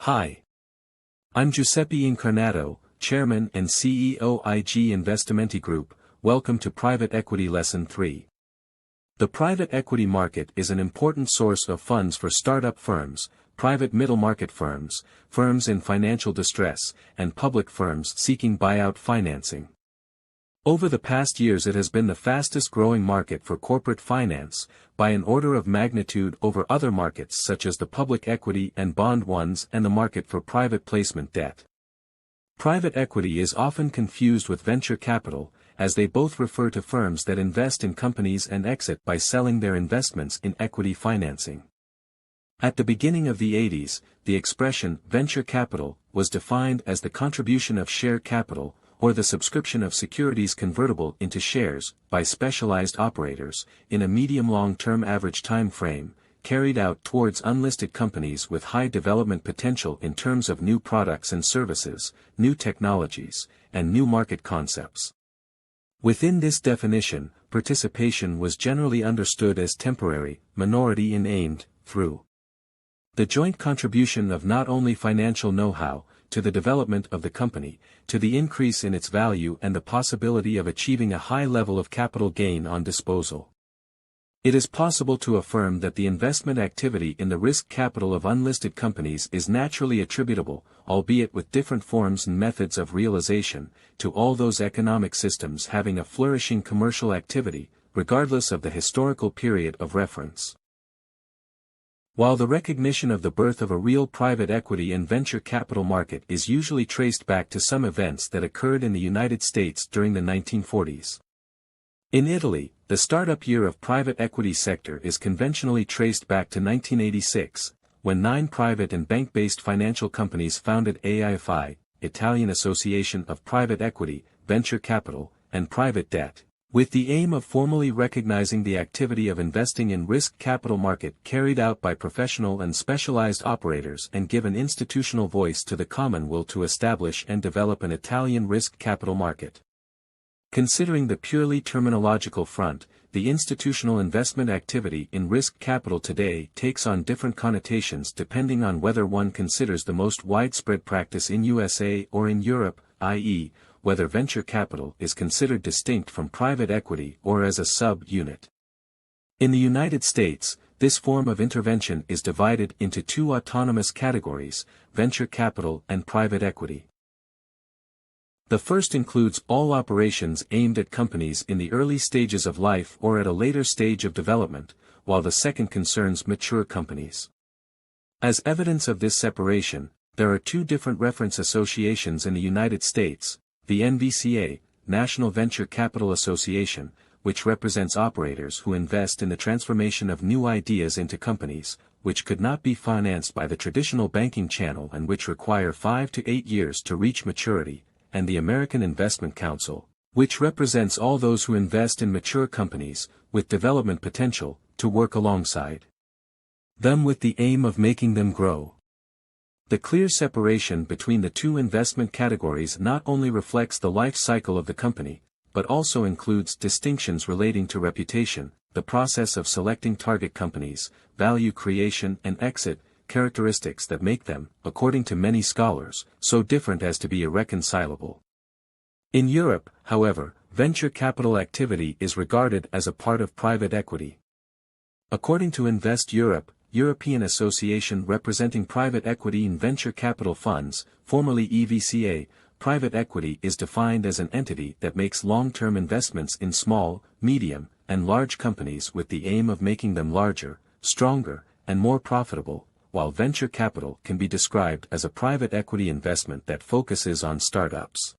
Hi. I'm Giuseppe Incarnato, Chairman and CEO IG Investimenti Group. Welcome to Private Equity Lesson 3. The private equity market is an important source of funds for startup firms, private middle market firms, firms in financial distress, and public firms seeking buyout financing. Over the past years it has been the fastest growing market for corporate finance, by an order of magnitude over other markets such as the public equity and bond ones and the market for private placement debt. Private equity is often confused with venture capital, as they both refer to firms that invest in companies and exit by selling their investments in equity financing. At the beginning of the 80s, the expression venture capital was defined as the contribution of share capital, or the subscription of securities convertible into shares, by specialized operators, in a medium-long-term average time frame, carried out towards unlisted companies with high development potential in terms of new products and services, new technologies, and new market concepts. Within this definition, participation was generally understood as temporary, minority and aimed, through the joint contribution of not only financial know-how, to the development of the company, to the increase in its value and the possibility of achieving a high level of capital gain on disposal. It is possible to affirm that the investment activity in the risk capital of unlisted companies is naturally attributable, albeit with different forms and methods of realization, to all those economic systems having a flourishing commercial activity, regardless of the historical period of reference. While the recognition of the birth of a real private equity and venture capital market is usually traced back to some events that occurred in the United States during the 1940s. In Italy, the startup year of private equity sector is conventionally traced back to 1986, when 9 private and bank-based financial companies founded AIFI, Italian Association of Private Equity, Venture Capital, and Private Debt, with the aim of formally recognizing the activity of investing in risk capital market carried out by professional and specialized operators and give an institutional voice to the common will to establish and develop an Italian risk capital market. Considering the purely terminological front, the institutional investment activity in risk capital today takes on different connotations depending on whether one considers the most widespread practice in USA or in Europe, i.e., whether venture capital is considered distinct from private equity or as a sub-unit. In the United States, this form of intervention is divided into 2 autonomous categories, venture capital and private equity. The first includes all operations aimed at companies in the early stages of life or at a later stage of development, while the second concerns mature companies. As evidence of this separation, there are 2 different reference associations in the United States, the NVCA, National Venture Capital Association, which represents operators who invest in the transformation of new ideas into companies, which could not be financed by the traditional banking channel and which require 5 to 8 years to reach maturity, and the American Investment Council, which represents all those who invest in mature companies, with development potential, to work alongside them with the aim of making them grow. The clear separation between the 2 investment categories not only reflects the life cycle of the company, but also includes distinctions relating to reputation, the process of selecting target companies, value creation and exit, characteristics that make them, according to many scholars, so different as to be irreconcilable. In Europe, however, venture capital activity is regarded as a part of private equity. According to Invest Europe, European Association representing private equity and venture capital funds, formerly EVCA, private equity is defined as an entity that makes long-term investments in small, medium, and large companies with the aim of making them larger, stronger, and more profitable, while venture capital can be described as a private equity investment that focuses on startups.